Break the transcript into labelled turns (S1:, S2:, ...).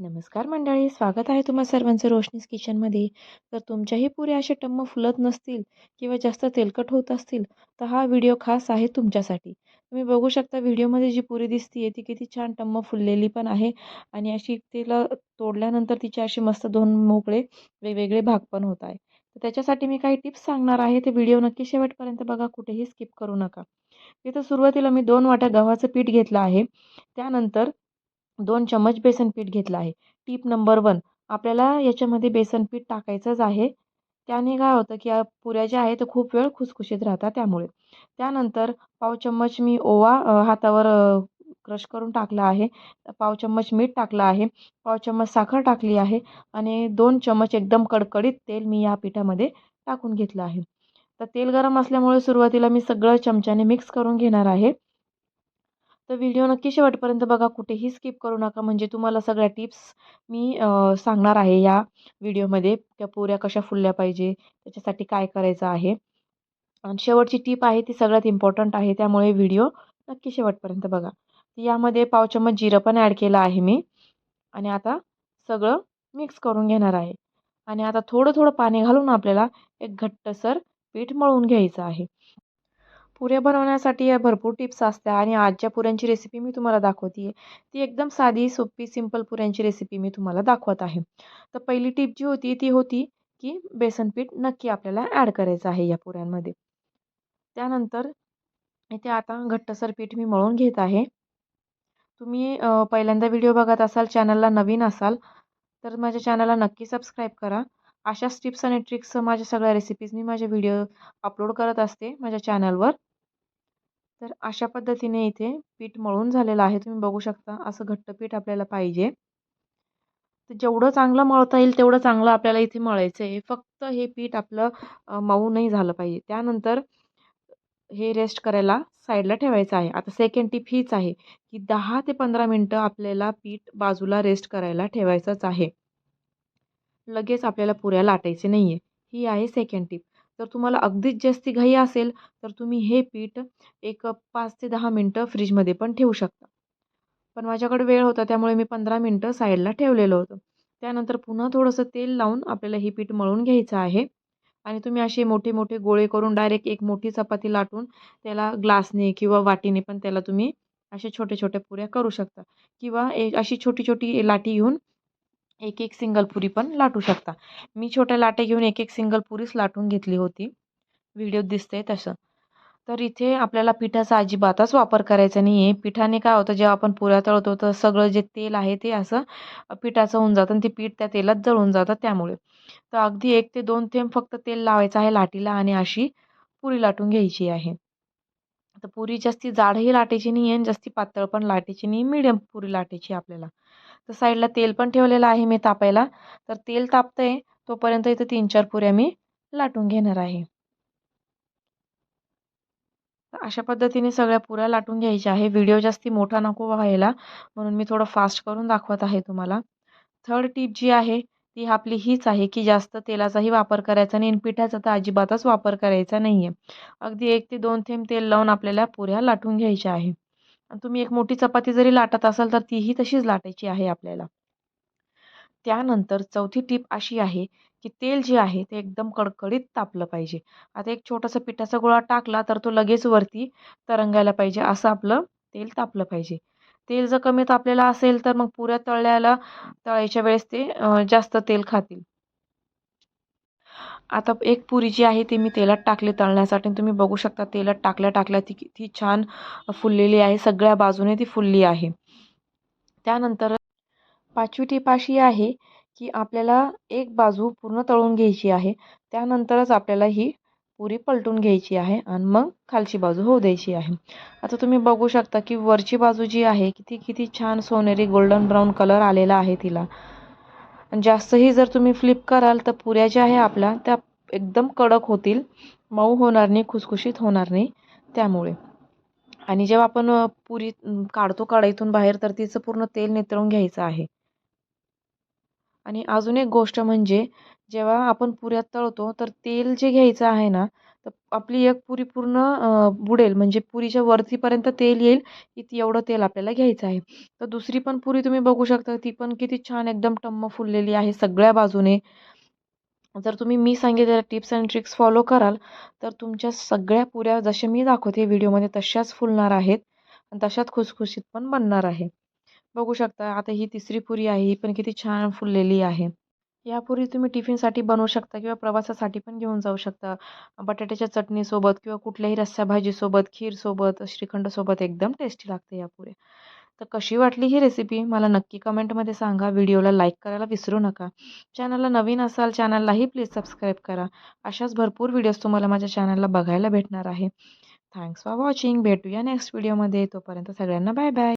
S1: नमस्कार मंडळी, स्वागत आहे तुम्हा सर्वांचं रोशनीज किचनमध्ये. तर तुमच्याही पुऱ्या अशा टम्म फुलत नसतील किंवा जास्त तेलकट होत असतील तर हा व्हिडिओ खास आहे तुमच्यासाठी. तुम्ही बघू शकता व्हिडिओमध्ये जी पुरी दिसतीये ती किती छान टम्म फुललेली पण आहे आणि अशी तिला तोडल्यानंतर तिचे असे मस्त दोन मोकळे वेगवेगळे भाग पण होत आहे. तर त्याच्यासाठी मी काही टिप्स सांगणार आहे. ते व्हिडिओ नक्की शेवटपर्यंत बघा, कुठेही स्किप करू नका. इथं सुरुवातीला मी 2 वाट्या गव्हाचं पीठ घेतलं आहे. त्यानंतर 2 चम्मच बेसन पीठ घेतलं आहे. टिप नंबर 1, आपल्याला याच्यामध्ये बेसन पीठ टाकायचंच आहे. त्याने काय होतं, की पुऱ्या ज्या आहेत त्या खूप वेळ खुसखुशीत राहतात त्यामुळे. त्यानंतर पाव चम्मच मी ओवा हातावर क्रश करून टाकला आहे. पाव चम्मच मीठ टाकलं आहे. पाव चम्मच साखर टाकली आहे आणि 2 चम्मच एकदम कडकडीत तेल मी या पिठामध्ये टाकून घेतलं आहे. तर तेल गरम असल्यामुळे सुरुवातीला मी सगळं चमच्याने मिक्स करून घेणार आहे. तर व्हिडिओ नक्की शेवटपर्यंत बघा, कुठेही स्किप करू नका. म्हणजे तुम्हाला सगळ्या टिप्स मी सांगणार आहे या व्हिडिओमध्ये. त्या पुऱ्या कशा फुलल्या पाहिजे, त्याच्यासाठी काय करायचं आहे. आणि शेवटची टिप आहे ती सगळ्यात इम्पॉर्टंट आहे. त्यामुळे व्हिडिओ नक्की शेवटपर्यंत बघा. यामध्ये पाव चम्मच जिरं पण ॲड केलं आहे मी आणि आता सगळं मिक्स करून घेणार आहे. आणि आता थोडं थोडं पाणी घालून आपल्याला एक घट्टसर पीठ मळून घ्यायचं आहे. पुऱ्या बनवण्यासाठी या भरपूर टिप्स असतात आणि आजच्या पुऱ्यांची रेसिपी मी तुम्हाला दाखवते आहे. ती एकदम साधी, सोपी, सिंपल पुऱ्यांची रेसिपी मी तुम्हाला दाखवत आहे. तर पहिली टिप जी होती ती होती, की बेसन पीठ नक्की आपल्याला ॲड करायचं आहे या पुऱ्यांमध्ये. त्यानंतर इथे आता घट्टसर पीठ मी मळून घेत आहे. तुम्ही पहिल्यांदा व्हिडिओ बघत असाल, चॅनलला नवीन असाल, तर माझ्या चॅनलला नक्की सबस्क्राईब करा. अशाच टिप्स आणि ट्रिक्स माझ्या सगळ्या रेसिपीज मी माझे व्हिडिओ अपलोड करत असते माझ्या चॅनलवर. तर अशा पद्धतीने इथे पीठ मळून झालेलं आहे. तुम्ही बघू शकता असं घट्ट पीठ आपल्याला पाहिजे. तर जेवढं चांगलं मळता येईल तेवढं चांगलं आपल्याला इथे मळायचं आहे. फक्त हे पीठ आपलं मऊ नाही झालं पाहिजे. त्यानंतर हे रेस्ट करायला साईडला ठेवायचं आहे. आता सेकंड टिप हीच आहे, की 10 ते 15 मिनिटं आपल्याला पीठ बाजूला रेस्ट करायला ठेवायचंच आहे. लगेच आपल्याला पुऱ्या लाटायचे नाहीये. ही आहे सेकंड टिप. जर तुम्हाला अगदीच जास्ती घाई असेल, तर तुम्ही हे पीठ एक 5 ते 10 मिनिटं फ्रिजमध्ये पण ठेवू शकता. पण माझ्याकडे वेळ होता त्यामुळे मी 15 मिनिटं साईडला ठेवलेलं होतं. त्यानंतर पुन्हा थोडंसं तेल लावून आपल्याला हे पीठ मळून घ्यायचं आहे. आणि तुम्ही असे मोठे-मोठे गोळे करून डायरेक्ट एक मोठी चपाती लाटून त्याला ग्लासने किंवा वाटीने पण त्याला तुम्ही अशा छोट्या-छोट्या पुऱ्या करू शकता. किंवा एक अशी छोटी-छोटी लाटी घेऊन एक-एक सिंगल पुरी पण लाटू शकता. मी छोट्या लाट्या घेऊन एक-एक सिंगल पुरीच लाटून घेतली होती. व्हिडिओत दिसतंय तसं. तर इथे आपल्याला पिठाचा अजिबातच वापर करायचा नाही आहे. पिठाने काय होतं, जेव्हा आपण पुऱ्या तळतो तर सगळं जे तेल आहे ते असं पिठाचं होऊन जातं आणि ते पीठ त्या तेलात जळून जातं त्यामुळे. तर अगदी 1 ते 2 थेंब फक्त तेल लावायचं आहे लाटीला आणि अशी पुरी लाटून घ्यायची आहे. तर पुरी जास्ती जाडही लाटायची नाही आहे आणि जास्ती पातळ पण लाटायची नाही, मीडियम पुरी लाटायची आपल्याला. तर साईडला तेल पण ठेवलेलं आहे मी तापायला. तर तेल तापतंय तोपर्यंत इथे 3-4 पुऱ्या मी लाटून घेणार आहे. तर अशा पद्धतीने सगळ्या पुऱ्या लाटून घ्यायच्या आहे. व्हिडिओ जास्ती मोठा नको व्हायला म्हणून मी थोडं फास्ट करून दाखवत आहे तुम्हाला. थर्ड टिप जी आहे ती आपली हीच आहे, की जास्त तेलाचाही वापर करायचा नाही आणि पिठाचा तर अजिबातच वापर करायचा नाही आहे. अगदी 1 ते 2 थेंब तेल लावून आपल्याला पुऱ्या लाटून घ्यायच्या आहे. आणि तुम्ही एक मोठी चपाती जरी लाटत असाल तर तीही तशीच लाटायची आहे आपल्याला. त्यानंतर चौथी टिप अशी आहे, की तेल जे आहे ते एकदम कडकडीत तापलं पाहिजे. आता एक छोटासा पिठाचा गोळा टाकला तर तो लगेच वरती तरंगायला पाहिजे असं आपलं तेल तापलं पाहिजे. तेल जर कमी तापलेलं असेल तर मग पुऱ्या तळायच्या वेळेस ते जास्त तेल खातील. आता एक पुरी जी आहे ती मी तेलात टाकली तळण्यासाठी आणि तुम्ही बघू शकता तेलात टाकल्या-टाकल्या ती किती छान फुललेली आहे. सगळ्या बाजूने ती फुलली आहे. त्यानंतर 5वी टीप अशी आहे, की आपल्याला एक बाजू पूर्ण तळून घ्यायची आहे. त्यानंतरच आपल्याला ही पुरी पलटून घ्यायची आहे आणि मग खालची बाजू होऊ द्यायची आहे. आता तुम्ही बघू शकता, की वरची बाजू जी आहे, किती किती छान सोनेरी गोल्डन ब्राउन कलर आलेला आहे तिला. आणि जास्तही जर तुम्ही फ्लिप कराल, तर पुऱ्या ज्या आहे आपल्या त्या एकदम कडक होतील, मऊ होणार नाही, खुसखुशीत होणार नाही त्यामुळे. आणि जेव्हा आपण पुरी काढतो कढईतून बाहेर, तर तिचं पूर्ण तेल नितळून घ्यायचं आहे. आणि अजून एक गोष्ट म्हणजे जेव्हा आपण पुऱ्या तळतो तर तेल जे घ्यायचं आहे ना, तर आपली एक पुरी पूर्ण बुडेल, म्हणजे पुरीच्या वरतीपर्यंत तेल येईल की एवढं तेल आपल्याला घ्यायचं आहे. तर दुसरी पण पुरी तुम्ही बघू शकता, ती पण किती छान एकदम टम्म फुललेली आहे सगळ्या बाजूने. जर तुम्ही मी सांगितलेल्या टिप्स अँड ट्रिक्स फॉलो कराल, तर तुमच्या सगळ्या पुऱ्या जशा मी दाखवते व्हिडिओमध्ये तशाच फुलणार आहेत आणि तशाच खुसखुशीत पण बनणार आहे. बघू शकता आता ही तिसरी पुरी आहे, ही पण किती छान फुललेली आहे. या पुरी तुम्ही टिफिनसाठी बनवू शकता किंवा प्रवासासाठी पण घेऊन जाऊ शकता. बटाट्याच्या चटणीसोबत किंवा कुठल्याही रस्सा भाजीसोबत, खीरसोबत, श्रीखंडसोबत एकदम टेस्टी लागते या पुऱ्या. तर कशी वाटली ही रेसिपी मला नक्की कमेंटमध्ये सांगा. व्हिडिओला लाईक करायला विसरू नका. चॅनलला नवीन असाल चॅनललाही प्लीज सबस्क्राईब करा. अशाच भरपूर व्हिडिओज तुम्हाला माझ्या चॅनलला बघायला भेटणार आहे. Thanks for watching. भेटूया नेक्स्ट व्हिडिओमध्ये. तोपर्यंत सगळ्यांना बाय बाय.